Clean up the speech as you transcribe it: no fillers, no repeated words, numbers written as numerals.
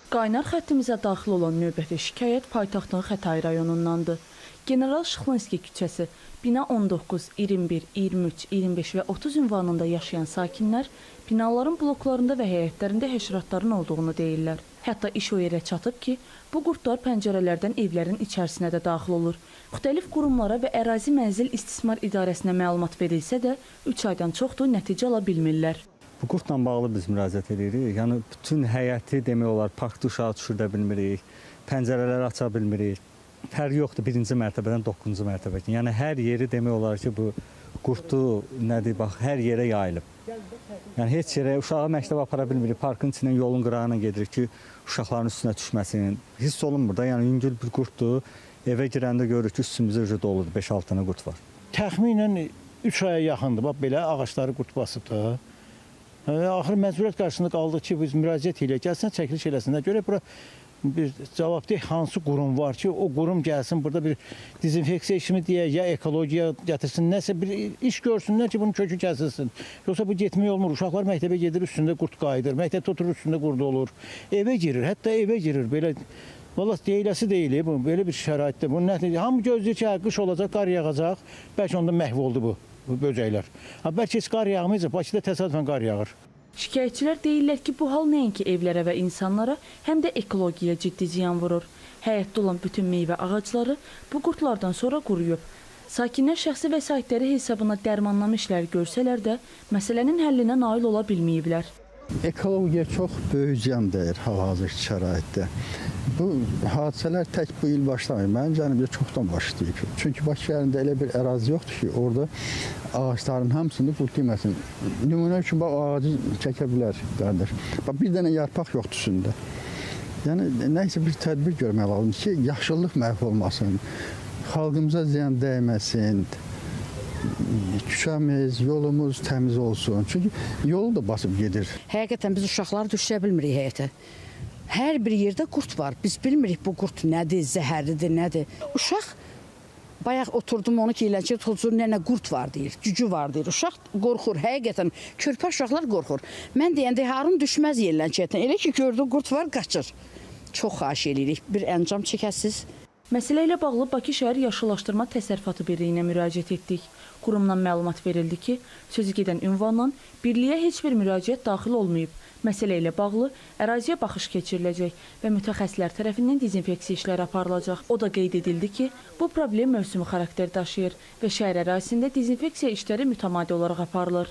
Qaynar xəttimizə daxil olan növbəti şikayət paytaxtın Xətai rayonundandır. General Şıxlinski küçəsi, bina 19, 21, 23, 25 və 30 ünvanında yaşayan sakinlər binaların bloklarında və həyətlərində həşəratların olduğunu deyirlər. Hətta iş o yerə çatıb ki, bu qurdlar pəncərələrdən evlərin içərisinə də daxil olur. Müxtəlif qurumlara və ərazi mənzil istismar idarəsinə məlumat verilsə də 3 aydan çoxdur nəticə ala bilmirlər. Bu qurdla bağlı biz müraciət edirik. Yəni bütün həyəti demək olar parkda uşağı düşürdə bilmirik, pəncərələri aça bilmirik. Fərqi yoxdur 1-ci mərtəbədən 9-cu mərtəbəyə. Yəni hər yeri demək olar ki, bu qurdu nədir bax hər yerə yayılıb. Yəni heç yerə uşağı məktəbə apara bilmirik. Parkın içindən yolun qırağına gedirik ki, uşaqların üstünə düşməsin. Hiss olunmur da. Yəni yüngül bir qurddur. Evə girəndə görürük ki, üstümüzdə doludur. 5-6 dənə qurd var. Təxminən 3 aya yaxındır. Bax belə ağacları qurd basıb da. Axır məcburiyyət qarşısında qaldıq ki, biz müraciət ilə gəlsin, çəkiliş eləsinlər. Görə bura bir cavabdeh hansı qurum var ki, o qurum gəlsin, burada bir dezinfeksiya işimi deyək, ya ekologiya gətirsin, nəsə bir iş görsünlər ki, bunun kökü kəsilsin. Yoxsa bu getmək olmur. Uşaqlar məktəbə gedir, üstündə qurd qayıdır, məktəbdə oturur, üstündə qurd olur. Evə girir, hətta evə girir. Belə vallahi deyiləsi deyil, bu belə bir şəraitdə. Bu nə? Hamı gözləyir ki, qış olacaq, qar yağacaq. Bəlkə onda məhv oldu bu böcəklər. Bəlkə heç qar yağmayacaq, Bakıda təsadüfən qar yağır. Şikayətçilər deyirlər ki, bu hal nəinki evlərə və insanlara, həm də ekologiyaya ciddi ziyan vurur. Həyətdə olan bütün meyvə ağacları bu qurdlardan sonra quruyub. Sakinlər şəxsi vəsaitləri hesabına dərmanlamışlar görsələr də, məsələnin həllinə nail ola bilməyiblər. Ekologiya çox böyük ziyan dəyir hal-hazırki şəraitdə. Bu hadisələr tək bu il başlamayıb. Mənim cənimdə çoxdan başlayıb. Çünki Bakı şəhərində elə bir ərazi yoxdur ki, orada ağacların hamısını qurd yeməsin. Nümunə üçün bax ağacı çəkə bilər qardaş. Bax bir dənə yarpaq yoxdur üstündə. Yəni nəysə bir tədbir görmək lazımdır ki, yaşıllıq məhv olmasın, xalqımıza ziyan dəyməsin. Küçəmiz, yolumuz təmiz olsun. Çünki yolu da basıb gedir. Həqiqətən biz uşaqları düşürə bilmirik həyətə. Hər bir yerdə qurd var. Biz bilmirik bu qurd nədir, zəhərlidir, nədir. Uşaq bayaq oturdum onu ki, eləncə tozur nənə qurd var deyir, cücü var deyir. Uşaq qorxur, həqiqətən körpə uşaqlar qorxur. Mən deyəndə harın düşməz yerləncəyətən. Elə ki, gördü qurd var, qaçır. Çox xahiş edirik, bir əncam çəkəsiz. Məsələ ilə bağlı Bakı Şəhər Yaşıllaşdırma Təsərrüfatı Birliyinə müraciət etdik. Qurumdan məlumat verildi ki, sözü gedən ünvandan birliyə heç bir müraciət daxil olmayıb. Məsələ ilə bağlı əraziyə baxış keçiriləcək və mütəxəssislər tərəfindən dezinfeksiya işləri aparılacaq. O da qeyd edildi ki, bu problem mövsümi xarakter daşıyır və şəhər ərazisində dezinfeksiya işləri mütəmadi olaraq aparılır.